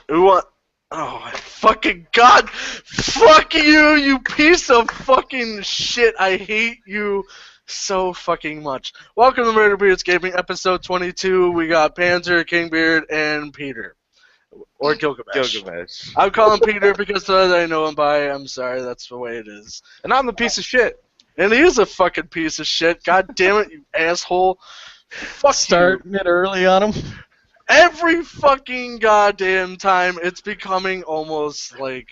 Who want? Oh my fucking god! Fuck you, you piece of fucking shit! I hate you so fucking much. Welcome to Murder Beards Gaming, episode 22. We got Panzer, Kingbeard, and Peter. Or Gilgamesh. Gilgamesh. I'm calling Peter because that's what I know him by. I'm sorry, that's the way it is. And I'm the piece of shit. And he is a fucking piece of shit. God damn it, you asshole. Fuck Starting it early on him. Every fucking goddamn time, it's becoming almost like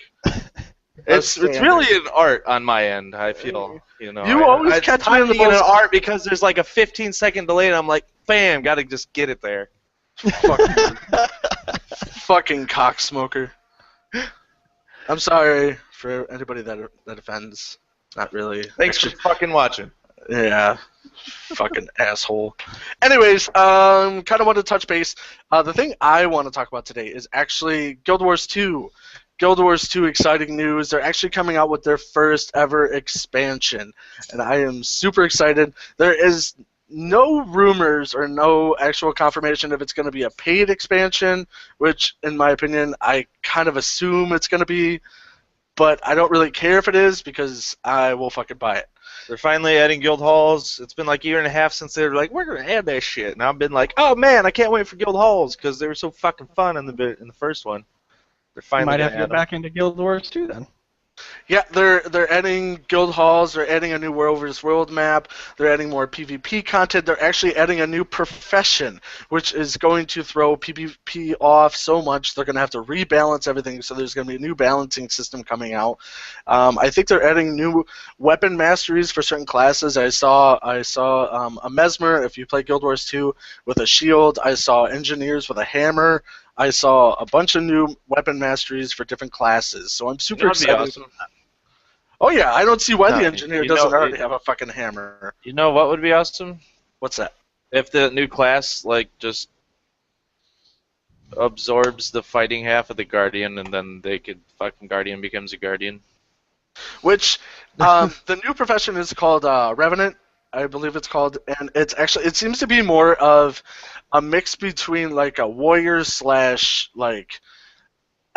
It's really an art on my end. I feel You always catch me in the an most art because there's like a 15-second delay, and I'm like, bam, gotta just get it there. fucking cocksmoker. I'm sorry for anybody that offends. Not really. Thanks for fucking watching. Yeah. Fucking asshole. Anyways, kind of want to touch base. The thing I want to talk about today is actually Guild Wars 2. Guild Wars 2, exciting news. They're actually coming out with their first ever expansion, and I am super excited. There is no rumors or no actual confirmation if it's going to be a paid expansion, which, in my opinion, I kind of assume it's going to be, but I don't really care if it is because I will fucking buy it. They're finally adding guild halls. It's been like a year and a half since they were like, we're gonna add that shit, and I've been like, oh man, I can't wait for guild halls because they were so fucking fun in the first one. They're finally Might gonna have to add get them. back into Guild Wars 2 then. Yeah, they're adding guild halls, they're adding a new World vs. World map, they're adding more PvP content, they're actually adding a new profession, which is going to throw PvP off so much they're going to have to rebalance everything, so there's going to be a new balancing system coming out. I think they're adding new weapon masteries for certain classes. I saw a Mesmer, if you play Guild Wars 2, with a shield. I saw engineers with a hammer. I saw a bunch of new weapon masteries for different classes, so I'm super That'd be excited. awesome. Oh yeah, I don't see why No, the engineer you doesn't know- already have a fucking hammer. You know what would be awesome? What's that? If the new class like just absorbs the fighting half of the Guardian, and then they could fucking Guardian becomes a Guardian. Which the new profession is called Revenant, I believe it's called, and it seems to be more of a mix between like a warrior slash like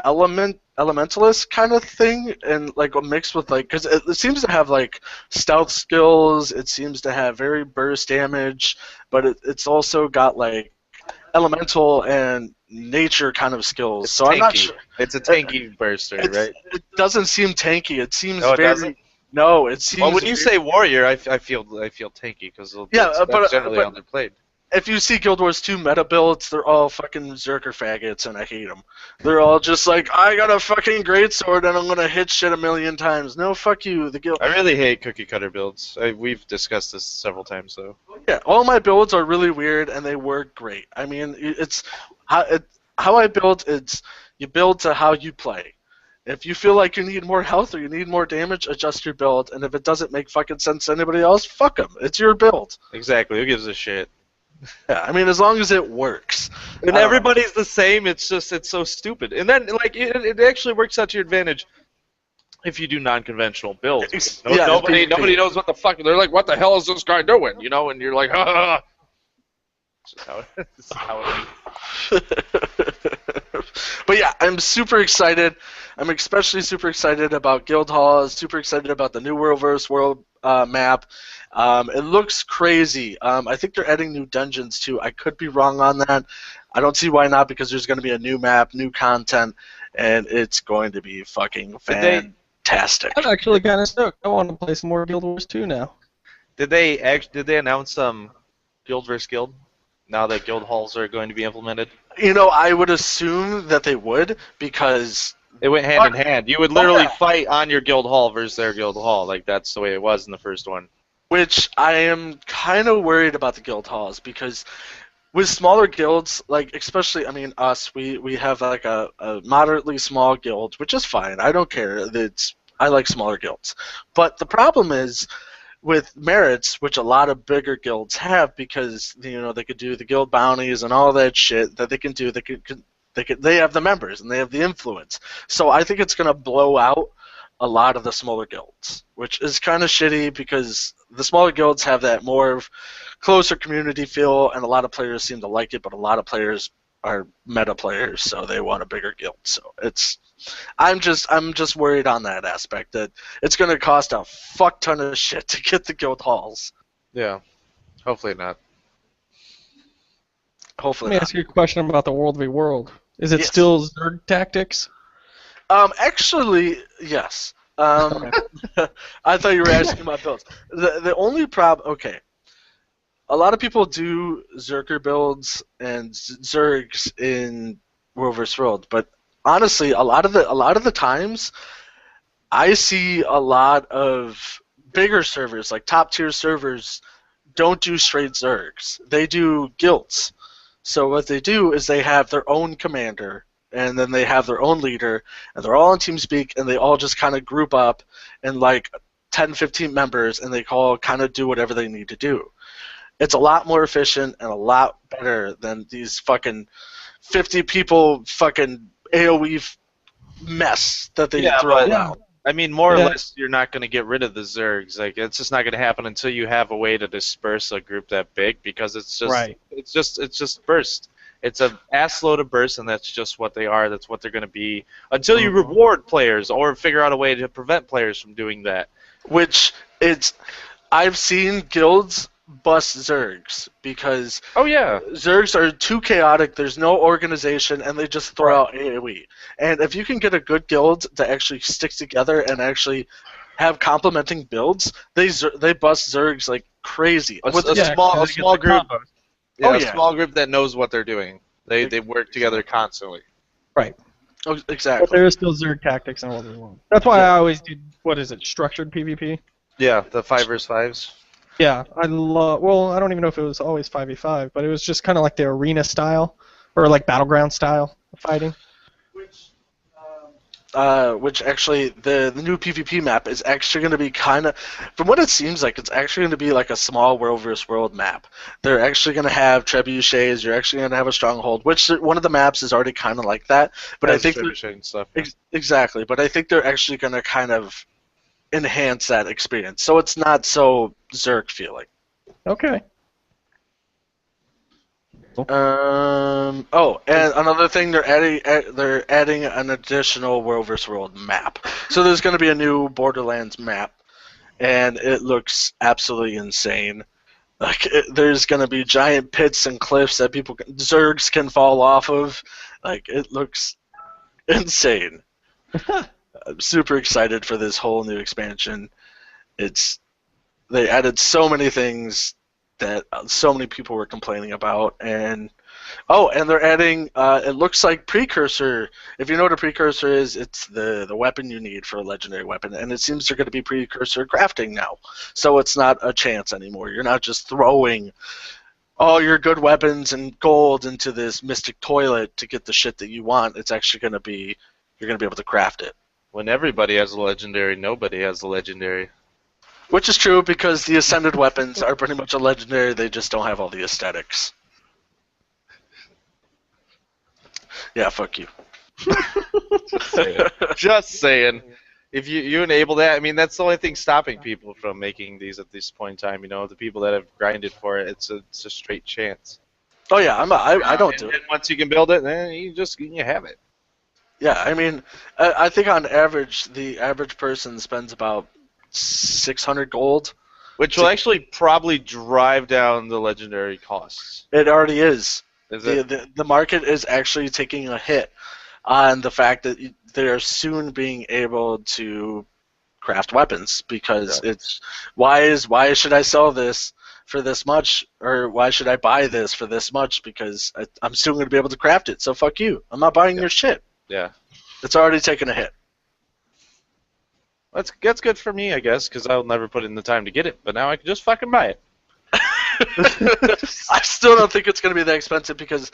elementalist kind of thing, and like a mix with like, because it seems to have like stealth skills, it seems to have very burst damage, but it's also got like elemental and nature kind of skills. It's so tanky. I'm not sure. It's a tanky burster, right? It doesn't seem tanky. It seems No, it very. doesn't? No, it seems. Well, when you say warrior, I feel tanky because Yeah, that's generally how they're played. if you see Guild Wars 2 meta builds, they're all fucking Zerker faggots, and I hate them. They're all just like, I got a fucking greatsword and I'm gonna hit shit a million times. No, fuck you. The guild. I really hate cookie cutter builds. We've discussed this several times, though. Yeah, all my builds are really weird and they work great. I mean, it's how I build. It's you build to how you play. If you feel like you need more health or you need more damage, adjust your build. And if it doesn't make fucking sense to anybody else, fuck them. It's your build. Exactly. Who gives a shit? Yeah, I mean, as long as it works. And everybody's the same. It's so stupid. And then like it actually works out to your advantage if you do non-conventional builds. Yeah, Nobody knows what the fuck. They're like, what the hell is this guy doing? You know, and you're like, ha. This is how it is. But yeah, I'm super excited. I'm especially super excited about Guild Hall. Super excited about the new World vs. World map. It looks crazy. I think they're adding new dungeons too. I could be wrong on that. I don't see why not, because there's going to be a new map, new content, and it's going to be fucking fantastic. I'm actually kind of stoked. I want to play some more Guild Wars 2 now. Did they announce Guild vs. Guild? Now that guild halls are going to be implemented? You know, I would assume that they would, because it went hand in hand. You would literally fight on your guild hall versus their guild hall. Like, that's the way it was in the first one. Which I am kind of worried about the guild halls, because with smaller guilds, like especially, I mean, us, we have like a moderately small guild, which is fine. I don't care. I like smaller guilds. But the problem is with merits, which a lot of bigger guilds have, because you know they could do the guild bounties and all that shit that they can do. They have the members and they have the influence. So I think it's gonna blow out a lot of the smaller guilds, which is kind of shitty because the smaller guilds have that more closer community feel, and a lot of players seem to like it, but a lot of players are meta players, so they want a bigger guild. So I'm just worried on that aspect that it's going to cost a fuck ton of shit to get the guild halls. Yeah. Hopefully not. Hopefully Let me not. ask you a question about the World v World. Is it Yes. still Zerg Tactics? Actually, yes. I thought you were asking about builds. The only problem, okay, a lot of people do Zerker builds and Zergs in World vs. World, but honestly, a lot of the times, I see a lot of bigger servers, like top tier servers, don't do straight Zergs. They do guilds. So what they do is they have their own commander, and then they have their own leader, and they're all on TeamSpeak, and they all just kind of group up in like 10, 15 members, and they all kind of do whatever they need to do. It's a lot more efficient and a lot better than these fucking 50 people fucking AoE mess that they Yeah, throw but- around. I mean, more or Yeah. less, you're not going to get rid of the Zergs. Like, it's just not going to happen until you have a way to disperse a group that big, because it's just, Right. it's just burst. It's a ass load of bursts, and that's just what they are. That's what they're going to be until you reward players or figure out a way to prevent players from doing that. Which I've seen guilds bust Zergs because Oh yeah, Zergs are too chaotic, there's no organization, and they just throw out AoE. And if you can get a good guild to actually stick together and actually have complementing builds, they bust Zergs like crazy. a, With- a Yeah, small 'cause a they get small the group. combos. Yeah, Oh, a yeah. small group that knows what they're doing. They work together constantly. Oh, But exactly. there is still Zerg Tactics in World v World. That's why I always do, what is it, structured PvP? Yeah, the 5v5s. Yeah, I love. Well, I don't even know if it was always 5v5, but it was just kind of like the arena style, or like battleground style of fighting. Which actually, the new PvP map is actually going to be kind of, from what it seems like, it's actually going to be like a small World vs. World map. They're actually going to have trebuchets, you're actually going to have a stronghold, which one of the maps is already kind of like that. But I think trebuchet and stuff. exactly, but I think they're actually going to kind of enhance that experience, so it's not so Zerg feeling. Okay. Oh, and another thing, they're adding an additional World vs. World map. So there's going to be a new Borderlands map, and it looks absolutely insane. Like there's going to be giant pits and cliffs that Zergs can fall off of. Like it looks insane. I'm super excited for this whole new expansion. They added so many things that so many people were complaining about, and they're adding. It looks like Precursor. If you know what a Precursor is, it's the weapon you need for a legendary weapon, and it seems they're going to be Precursor crafting now. So it's not a chance anymore. You're not just throwing all your good weapons and gold into this mystic toilet to get the shit that you want. It's actually going to be you're going to be able to craft it. When everybody has a legendary, nobody has a legendary. Which is true because the ascended weapons are pretty much a legendary. They just don't have all the aesthetics. Yeah, fuck you. Just saying. If you enable that, I mean, that's the only thing stopping people from making these at this point in time. You know, the people that have grinded for it, it's a straight chance. Oh yeah, I don't do it. And once you can build it, then you have it. Yeah, I mean, I think on average, the average person spends about 600 gold. Which will actually probably drive down the legendary costs. It already is. Is it? The market is actually taking a hit on the fact that they're soon being able to craft weapons because it's why should I sell this for this much, or why should I buy this for this much, because I'm still going to be able to craft it, so fuck you. I'm not buying your shit. Yeah. It's already taken a hit. That's good for me, I guess, because I'll never put in the time to get it, but now I can just fucking buy it. I still don't think it's going to be that expensive because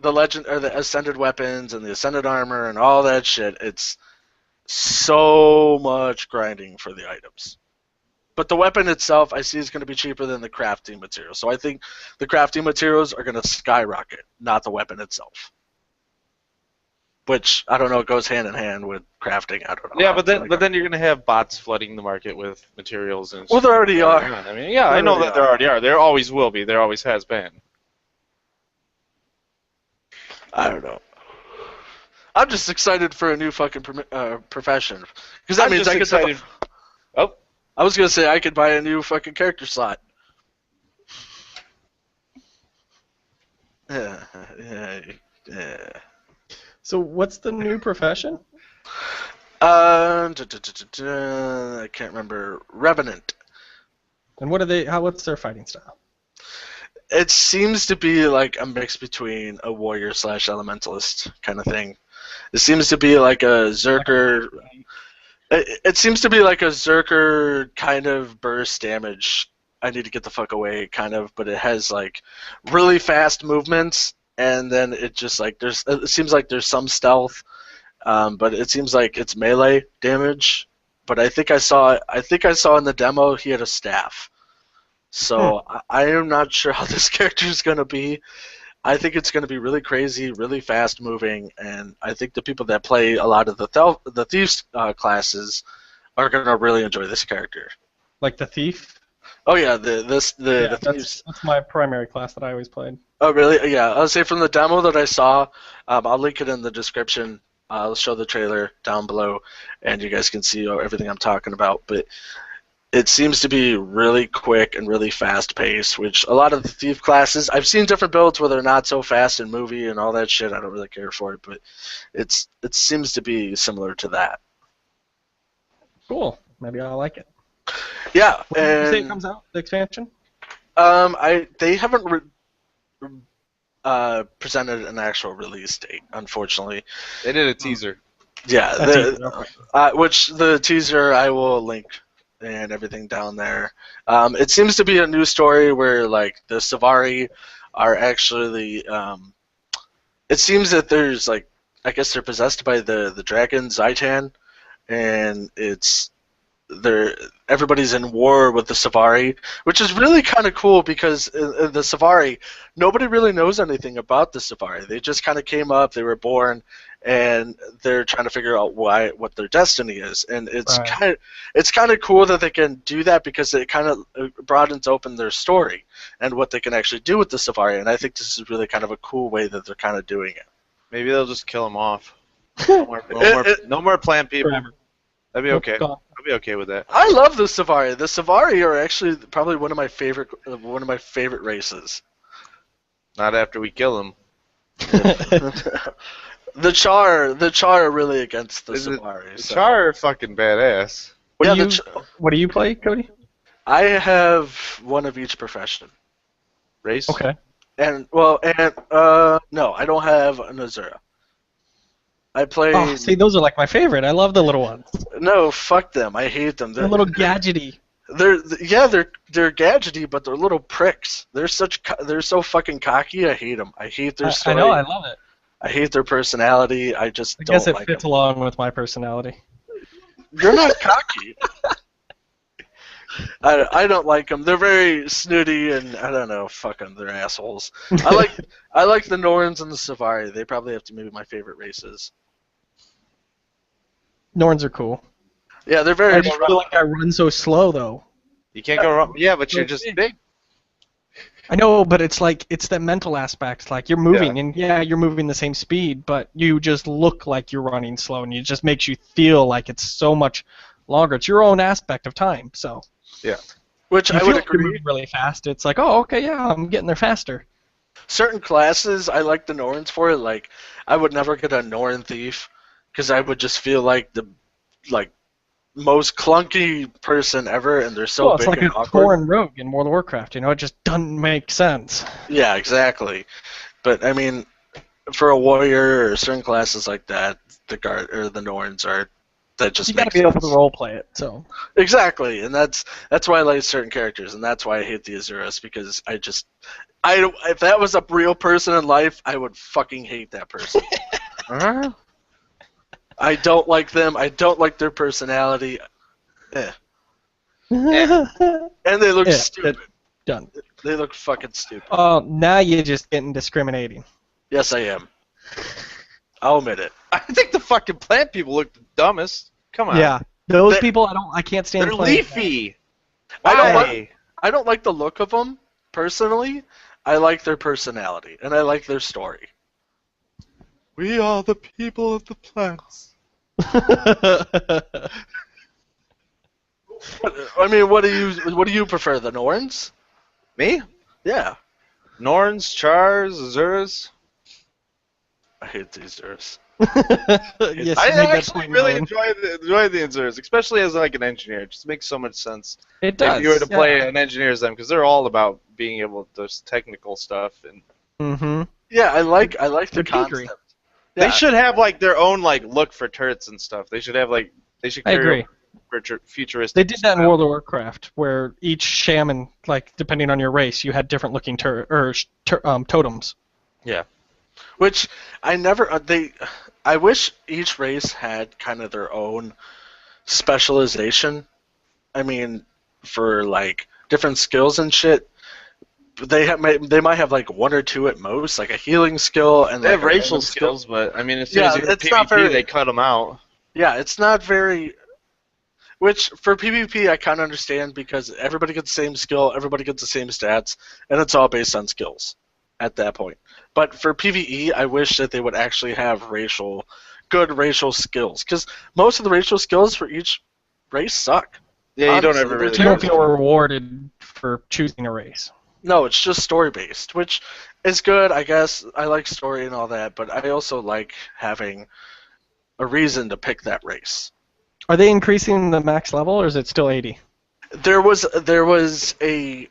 the legend or the ascended weapons and the ascended armor and all that shit, it's so much grinding for the items. But the weapon itself, I see, is going to be cheaper than the crafting materials. So I think the crafting materials are going to skyrocket, not the weapon itself. Which, I don't know, goes hand in hand with crafting. I don't know. Yeah, but then you're gonna have bots flooding the market with materials and. Well, there already are. I mean, yeah, I know that there already are. There always will be. There always has been. I don't know. I'm just excited for a new fucking profession because that I'm means just I could. excited. Oh, I was gonna say I could buy a new fucking character slot. Yeah, yeah, yeah. So what's the new profession? I can't remember. Revenant. And what are they? What's their fighting style? It seems to be like a mix between a warrior / elementalist kind of thing. It seems to be like a Zerker. It seems to be like a Zerker kind of burst damage. I need to get the fuck away kind of, but it has like really fast movements, and then it just like it seems like there's some stealth, but it seems like it's melee damage. But I think I saw in the demo he had a staff. So I am not sure how this character is going to be. I think it's going to be really crazy, really fast moving, and I think the people that play a lot of the Thieves classes are going to really enjoy this character. Like the thief? Oh yeah, the Thieves. That's my primary class that I always played. Oh really? Yeah, I'll say from the demo that I saw, I'll link it in the description. I'll show the trailer down below, and you guys can see everything I'm talking about. But it seems to be really quick and really fast paced, which a lot of the Thief classes, I've seen different builds where they're not so fast in movie and all that shit. I don't really care for it, but it seems to be similar to that. Cool. Maybe I'll like it. Yeah. When did you say it comes out, the expansion? They haven't presented an actual release date, unfortunately. they did a teaser. Yeah, which the teaser I will link and everything down there. It seems to be a new story where like the Savari are actually. It seems that there's like, I guess they're possessed by the dragon Zaitan, and everybody's in war with the Savari, which is really kind of cool because in the Savari, nobody really knows anything about the Savari. They just kind of came up, they were born, and they're trying to figure out what their destiny is. And it's kind of cool that they can do that because it kind of broadens open their story and what they can actually do with the Savari. And I think this is really kind of a cool way that they're kind of doing it. Maybe they'll just kill them off. No more plant people. Forever. That'd be okay. Gone. I'd be okay with that. I love the Savari. The Savari are actually probably one of my favorite races. Not after we kill them. The Char are really against the Is it- Savari. The so. Char are fucking badass. What Yeah, do you play, Cody? I have one of each profession. Race? Okay. No, I don't have an Azura. I play. Oh, see, those are like my favorite. I love the little ones. No, fuck them. I hate them. They're little gadgety. They're gadgety, but they're little pricks. They're so fucking cocky. I hate them. I hate their story. I know. I love it. I hate their personality. I just I don't guess it like fits them. along with my personality. You're not cocky. I don't like them. They're very snooty and I don't know. Fuck them. They're assholes. I like the Norns and the Savari. They probably have to be my favorite races. Norns are cool. Yeah, they're very. I just feel like I run so slow though. You can't go wrong. Yeah, but you're just big. I know, but it's like it's the mental aspect. Like you're moving, and you're moving the same speed, but you just look like you're running slow, and it just makes you feel like it's so much longer. It's your own aspect of time. So Yeah. Which you I would feel like you're agree. moving really fast. It's like, oh, okay, yeah, I'm getting there faster. Certain classes I like the Norns for. Like I would never get a Norn thief because I would just feel like the most clunky person ever, and they're so Well, it's big like and a awkward. Tauren rogue in World of Warcraft. You know, it just doesn't make sense. Yeah, exactly. But I mean, for a warrior or certain classes like that, the guard or the Norns are that just You got to makes be able sense. to role play it. So Exactly, and that's why I like certain characters, and that's why I hate the Azuras because if that was a real person in life, I would fucking hate that person. I don't like them. I don't like their personality. And they look Yeah, stupid. done. They look fucking stupid. Oh, now you're just getting discriminating. Yes, I am. I'll admit it. I think the fucking plant people look the dumbest. Come on. Yeah, those They- people I can't stand. They're playing. leafy. I don't Why? I don't like the look of them personally. I like their personality and I like their story. We are the people of the plants. I mean, what do you prefer, the Norns? Me? Yeah. Norns, Chars, Azuras. I hate these Zers. Yes, I you made that actually point really known. enjoy the Azuras, especially as like an engineer. It just makes so much sense. It does. If you were to play yeah. an engineer as them, because they're all about being able to do technical stuff, and Mm-hmm. Yeah, I like the They're geekery. concept. they Yeah, should have like their own like look for turrets and stuff. They should have like they should I carry agree. futuristic. They did that in style. World of Warcraft, where each shaman, like depending on your race, you had different looking totems. which I never I wish each race had kind of their own specialization. I mean, for like different skills and shit. They might have like one or two at most, like a healing skill and They like have a racial random skill. skills, but I mean, as soon Yeah, as you hit it's not PvP, very- they cut them out. Yeah, it's not very. Which for PvP I kind of understand because everybody gets the same skill, everybody gets the same stats, and it's all based on skills at that point. But for PvE, I wish that they would actually have good racial skills because most of the racial skills for each race suck. Yeah, you don't Honestly, ever they're really. You don't terrible. feel rewarded for choosing a race. No, it's just story based, which is good, I guess. I like story and all that, but I also like having a reason to pick that race. Are they increasing the max level, or is it still 80? There was a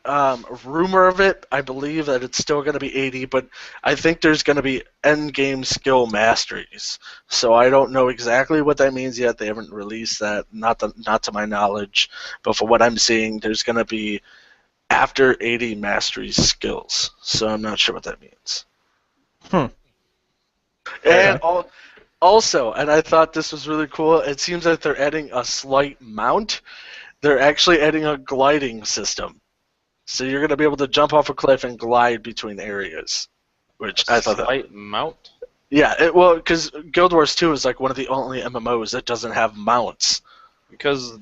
rumor of it. I believe that it's still going to be 80, but I think there's going to be end game skill masteries. So I don't know exactly what that means yet. They haven't released that, not to my knowledge. But for what I'm seeing, there's going to be after 80 mastery skills. So I'm not sure what that means. And also, and I thought this was really cool. It seems that they're adding a slight mount. They're actually adding a gliding system. So you're going to be able to jump off a cliff and glide between areas, which I thought that. Slight mount. Yeah, because Guild Wars 2 is like one of the only MMOs that doesn't have mounts. Because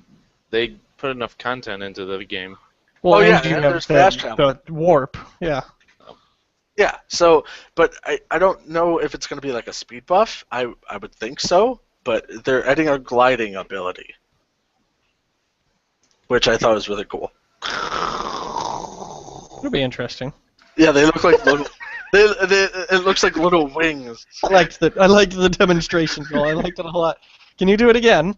they put enough content into the game. Well, Oh, yeah, and you and have there's fast travel. the warp. Yeah. Yeah, so, but I don't know if it's going to be like a speed buff. I would think so, but they're adding a gliding ability, which I thought was really cool. It'll be interesting. Yeah, they look like little. It looks like little wings. I liked the demonstration, Joel. I liked it a lot. Can you do it again?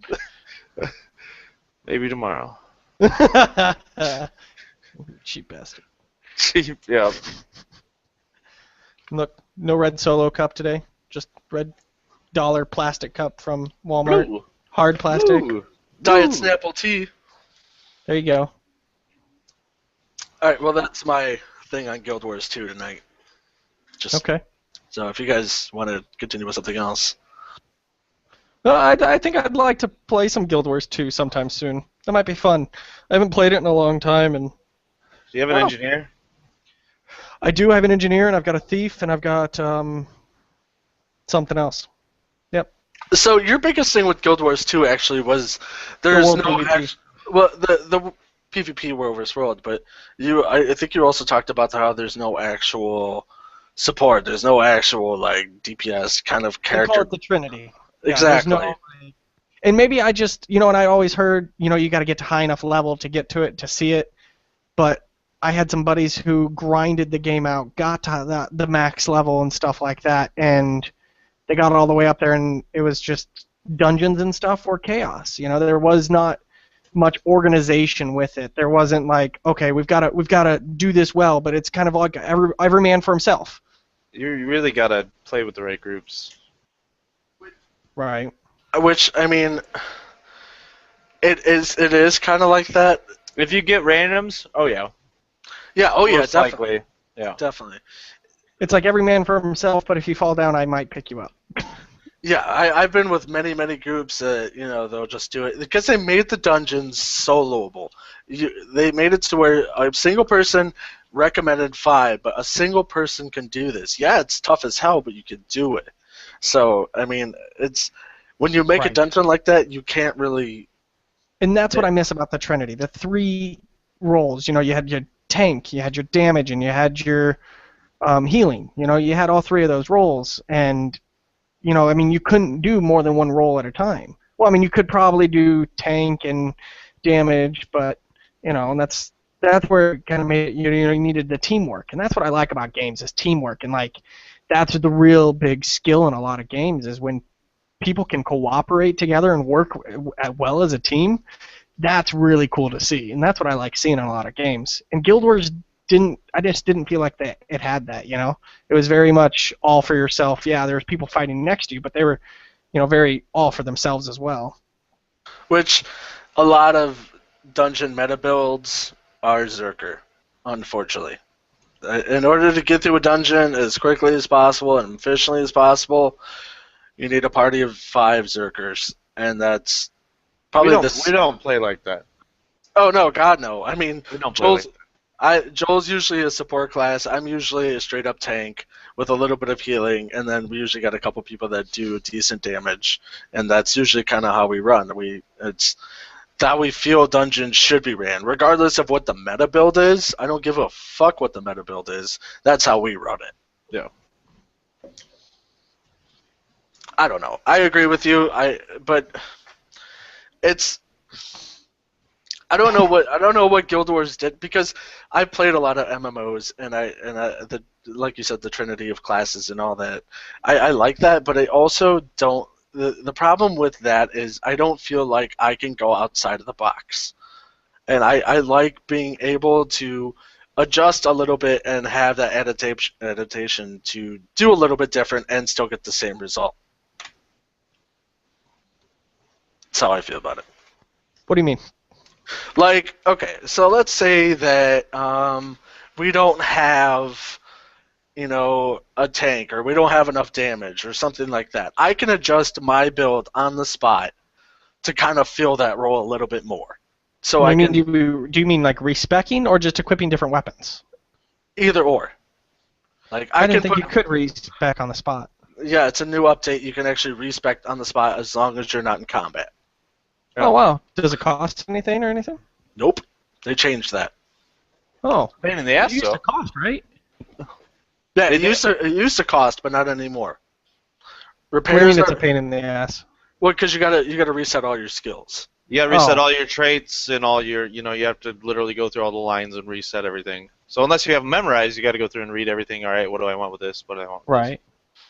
Maybe tomorrow. Cheap bastard. Cheap, yeah. Look, no red Solo cup today. Just red dollar plastic cup from Walmart. Blue. Hard plastic. Blue. Diet Blue. Snapple tea. There you go. All right, well that's my thing on Guild Wars 2 tonight. Just Okay. so if you guys want to continue with something else. Well, I think I'd like to play some Guild Wars 2 sometime soon. That might be fun. I haven't played it in a long time, and Do you have an Wow. engineer? I do have an engineer, and I've got a thief, and I've got something else. So your biggest thing with Guild Wars 2 actually was there's world no PvP. well the PvP World vs. World, but I think you also talked about how there's no actual support. There's no actual like DPS kind of They call character. it the Trinity. Yeah, there's Exactly. no, like- and maybe I just, and I always heard, you got to get to high enough level to get to it, to see it. But I had some buddies who grinded the game out, got to the max level and stuff like that, and they got all the way up there, and it was just dungeons and stuff were chaos. There was not much organization with it. There wasn't like, okay, we've got to do this well, but it's kind of like every man for himself. You really gotta play with the right groups. Right. Which I mean, it is kind of like that. If you get randoms, oh yeah. Yeah. Oh yeah. Most Definitely. likely. Yeah. Definitely. It's like every man for himself, but if you fall down, I might pick you up. Yeah, I've been with many groups that they'll just do it because they made the dungeons soloable. They made it to where a single person recommended 5, but a single person can do this. Yeah, it's tough as hell, but you can do it. So I mean, it's when you make a Right. dungeon like that, you can't really. And that's what I miss about the Trinity. The 3 roles, you had your tank, you had your damage, and you had your healing. You had all 3 of those roles, and I mean, you couldn't do more than one role at a time. Well, I mean, you could probably do tank and damage, but and that's where it kind of made it, you needed the teamwork, and that's what I like about games is teamwork, and like that's the real big skill in a lot of games is when people can cooperate together and work well as a team. That's really cool to see, and that's what I like seeing in a lot of games. And Guild Wars I just didn't feel like that it had that. It was very much all for yourself. Yeah, there was people fighting next to you, but they were, very all for themselves as well. Which a lot of dungeon meta builds are Zerker, unfortunately. In order to get through a dungeon as quickly as possible and efficiently as possible, you need a party of 5 Zerkers, and that's probably we don't play like that. Oh no, God no! I mean, We don't play Joel's usually a support class. I'm usually a straight up tank with a little bit of healing, and then we usually got a couple people that do decent damage, and that's usually kind of how we run. It's that we feel dungeons should be ran, regardless of what the meta build is. I don't give a fuck what the meta build is. That's how we run it. Yeah. I don't know. I agree with you. But it's. I don't know what Guild Wars did, because I played a lot of MMOs and like you said, the trinity of classes and all that. I like that, but I also don't. The problem with that is I don't feel like I can go outside of the box, and I like being able to adjust a little bit and have that adaptation to do a little bit different and still get the same result. That's how I feel about it. What do you mean? Like, okay, so let's say that we don't have, a tank, or we don't have enough damage, or something like that. I can adjust my build on the spot to kind of fill that role a little bit more. So do you mean like respeccing or just equipping different weapons? Either or. Like I didn't think you could respec on the spot. Yeah, it's a new update. You can actually respec on the spot as long as you're not in combat. Oh wow! Does it cost anything or anything? Nope, they changed that. Oh, pain in the ass. It used to cost, right? Yeah, it used to cost, but not anymore. What do you mean it's a pain in the ass? Well, because you gotta reset all your skills. You gotta reset all your traits and all your, you have to literally go through all the lines and reset everything. So unless you have them memorized, you gotta go through and read everything. All right, what do I want with this? What do I want with right.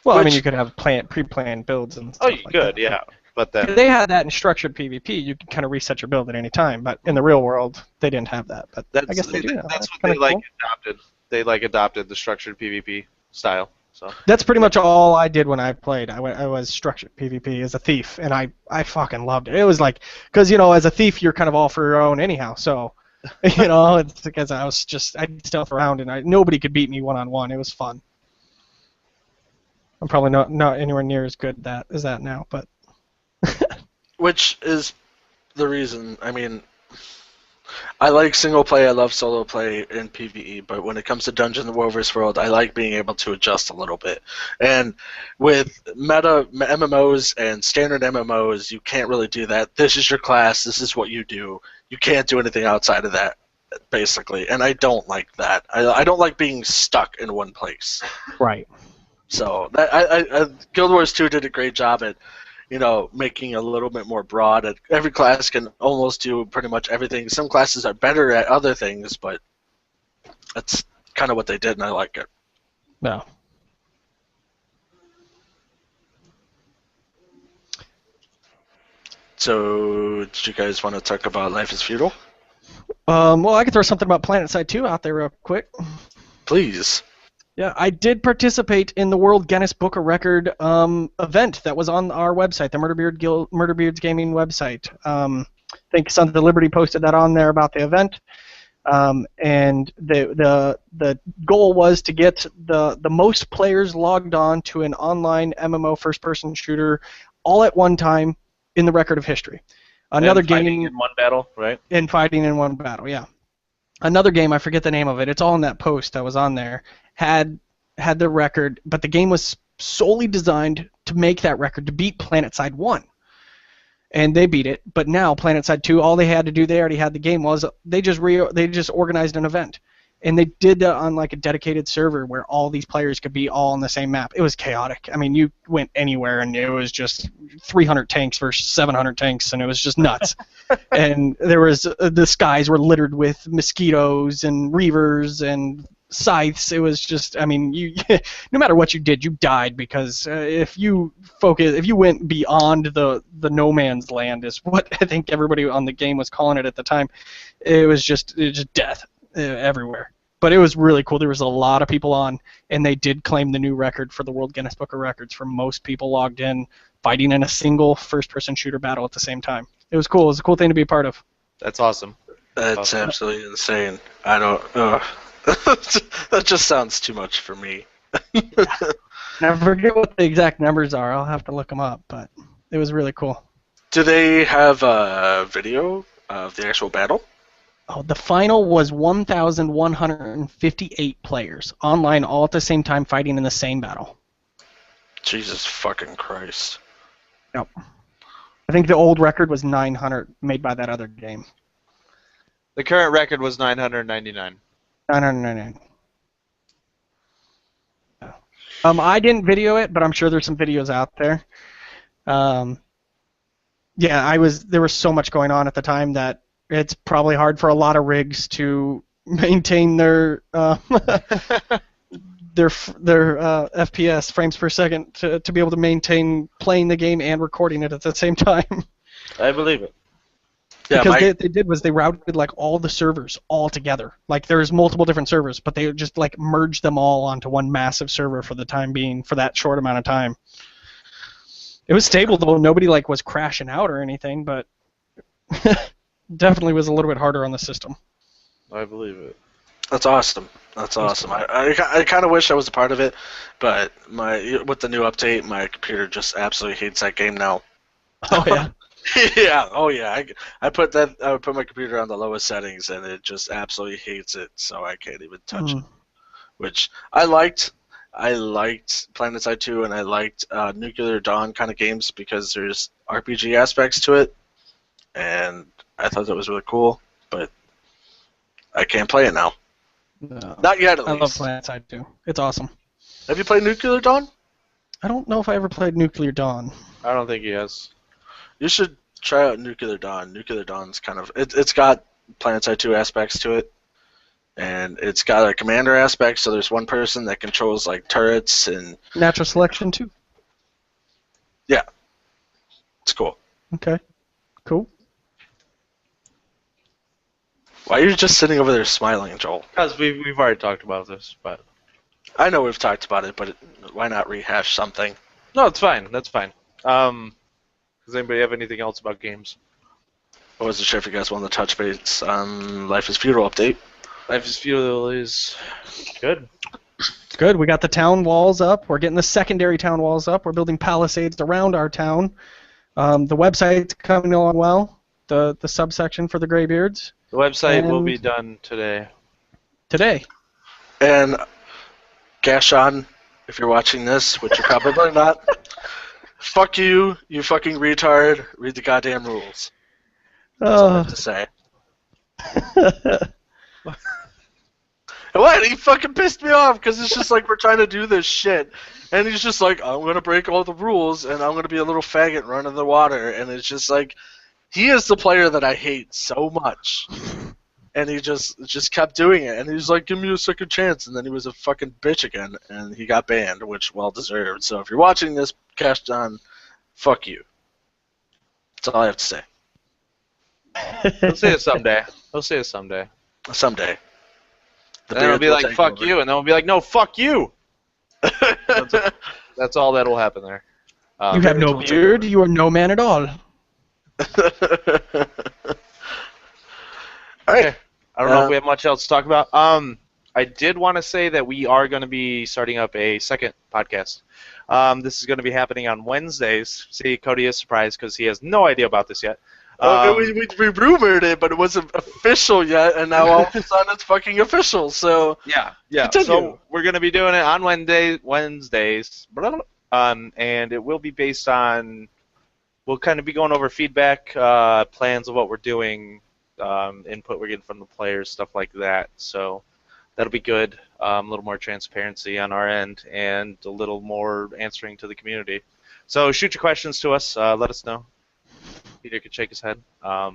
Well, I mean, you could have pre-planned builds and stuff. Oh, you could, yeah. But then they had that in structured PvP. You can kind of reset your build at any time. But in the real world, they didn't have that. But I guess they do now. That's what they cool. Adopted. They adopted the structured PvP style. So that's pretty much all I did when I played. I was structured PvP as a thief, and I fucking loved it. It was like, because as a thief you're kind of all for your own anyhow. So it's because I'd stealth around and nobody could beat me one-on-one. It was fun. I'm probably not anywhere near as good as that now, but. Which is the reason. I mean, I like single play, I love solo play in PvE, but when it comes to Dungeon and Warverse World, I like being able to adjust a little bit. And with meta MMOs and standard MMOs, you can't really do that. This is your class, this is what you do. You can't do anything outside of that, basically. And I don't like that. I don't like being stuck in one place. Right. So Guild Wars 2 did a great job at making a little bit more broad. Every class can almost do pretty much everything. Some classes are better at other things, but that's kind of what they did, and I like it. No. So, did you guys want to talk about Life is Feudal? Well, I could throw something about PlanetSide 2 out there real quick. Please. Yeah, I did participate in the World Guinness Book of Record event that was on our website, the Murderbeards Gaming website. I think Sons of the Liberty posted that on there about the event, and the goal was to get the most players logged on to an online MMO first-person shooter all at one time in the record of history. Another and fighting in one battle, right? And fighting in one battle, yeah. Another game, I forget the name of it. It's all in that post that was on there. Had the record, but the game was solely designed to make that record, to beat PlanetSide 1. And they beat it, but now PlanetSide 2, all they had to do, they already had the game, was they just organized an event. and they did that on like a dedicated server where all these players could be all on the same map. It was chaotic. I mean, you went anywhere and it was just 300 tanks versus 700 tanks, and it was just nuts. And there was the skies were littered with mosquitoes and reavers and scythes. It was just, I mean, you no matter what you did, you died, because if you went beyond the no man's land, is what I think everybody on the game was calling it at the time. It was just death everywhere. But it was really cool. There was a lot of people on, and they did claim the new record for the World Guinness Book of Records for most people logged in fighting in a single first-person shooter battle at the same time. It was cool. It was a cool thing to be a part of. That's awesome. That's absolutely insane. I don't. That just sounds too much for me. I forget what the exact numbers are. I'll have to look them up, but it was really cool. Do they have a video of the actual battle? Oh, the final was 1,158 players online, all at the same time, fighting in the same battle. Jesus fucking Christ. Yep. I think the old record was 900, made by that other game. The current record was 999. 999. I didn't video it, but I'm sure there's some videos out there. Yeah, there was so much going on at the time that it's probably hard for a lot of rigs to maintain their FPS, frames per second, to be able to maintain playing the game and recording it at the same time. I believe it. Yeah, because they did was they routed like all the servers all together. Like there's multiple different servers, but they just like merged them all onto one massive server for the time being, for that short amount of time. It was stable though. Nobody like was crashing out or anything, but definitely was a little bit harder on the system. I believe it. That's awesome. That's awesome. I kind of wish I was a part of it, but with the new update, my computer just absolutely hates that game now. Oh yeah. Yeah. Oh yeah. I put my computer on the lowest settings, and it just absolutely hates it. So I can't even touch it. Which I liked. I liked PlanetSide 2, and I liked Nuclear Dawn kind of games because there's RPG aspects to it, and I thought that was really cool. But I can't play it now. No. Not yet, at I least. love PlanetSide 2. It's awesome. Have you played Nuclear Dawn? I don't know if I ever played Nuclear Dawn. I don't think he has. You should try out Nuclear Dawn. Nuclear Dawn's kind of it's got PlanetSide 2 aspects to it, and it's got a commander aspect. So there's one person that controls like turrets and Natural selection too. Yeah, it's cool. Okay, cool. Why are you just sitting over there smiling, Joel? Because we've already talked about this, but I know we've talked about it, but why not rehash something? no, it's fine. That's fine. Does anybody have anything else about games? I wasn't sure if you guys wanted to touch base on Life is Feudal update. Life is Feudal is good. It's good. We got the town walls up. We're getting the secondary town walls up. We're building palisades around our town. The website's coming along well. The subsection for the Greybeards. The website will And- be done today. Today. And Gashon, if you're watching this, which you're probably not, fuck you, you fucking retard. Read the goddamn rules. That's all I have to say. What? He fucking pissed me off because it's just like we're trying to do this shit, and he's just like, I'm gonna break all the rules, and I'm gonna be a little faggot running the water, and it's just like, he is the player that I hate so much, and he just kept doing it, and he's like, give me a second chance, and then he was a fucking bitch again, and he got banned, which well deserved. So if you're watching this, Cash John, fuck you. That's all I have to say. He'll say it someday. He'll say it someday. Someday. The Then it'll beard be will like, take fuck over. you, and then we'll be like, no, fuck you! That's all that'll happen there. You have no beard. You are no man at all. Alright. I don't know if we have much else to talk about. I did want to say that we are going to be starting up a second podcast. This is going to be happening on Wednesdays. See, Cody is surprised because he has no idea about this yet. We rumored it, but it wasn't official yet, and now all of a sudden it's fucking official, so... Yeah. Continue. So we're going to be doing it on Wednesdays, and it will be based on... We'll kind of be going over feedback, plans of what we're doing, input we're getting from the players, stuff like that. So that'll be good. A little more transparency on our end and a little more answering to the community. So shoot your questions to us. Let us know. Peter could shake his head. I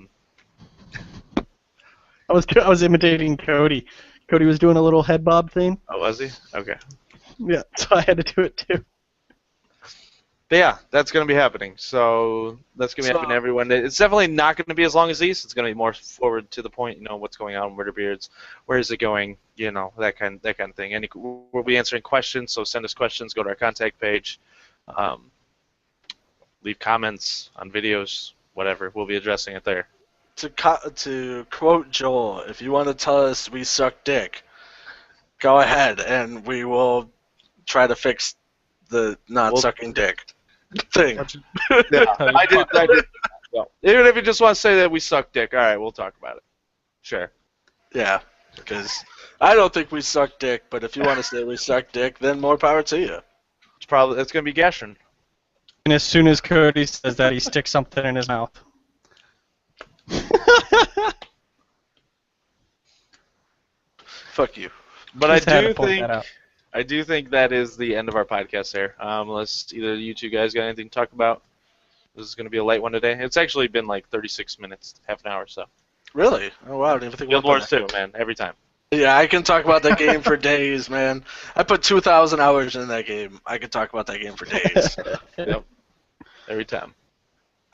was imitating Cody. Cody was doing a little head bob thing. Oh, was he? Okay. Yeah, so I had to do it too. But yeah, that's going to be happening. So that's going to be happening to everyone. It's definitely not going to be as long as these. It's going to be more forward to the point. You know what's going on with Murderbeards, where is it going? You know that kind of thing. We'll be answering questions. So send us questions. Go to our contact page. Leave comments on videos. Whatever. We'll be addressing it there. To quote Joel, if you want to tell us we suck dick, go ahead, and we will try to fix the not sucking dick thing. Yeah, I did. Well, even if you just want to say that we suck dick, all right, we'll talk about it. Sure. Yeah, because I don't think we suck dick, but if you want to say we suck dick, then more power to you. It's going to be Gashrin. And as soon as Cody says that, he sticks something in his mouth. Fuck you. But Just had to point that out. I do think that is the end of our podcast there. Unless either you two guys got anything to talk about. This is going to be a light one today. It's actually been like 36 minutes, half an hour or so. Really? Oh wow, I didn't even think Guild about Wars that. 2, man, every time. Yeah, I can talk about that game for days, man. I put 2,000 hours in that game. I could talk about that game for days. Yep. Every time.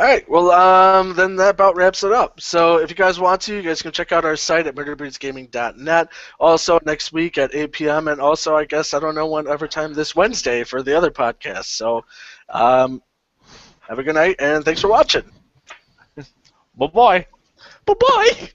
All right, well, then that about wraps it up. So if you guys want to, you guys can check out our site at murderbeardsgaming.net. Also next week at 8 p.m. and also I guess I don't know whatever time this Wednesday for the other podcast. So have a good night and thanks for watching. Bye-bye. Bye-bye!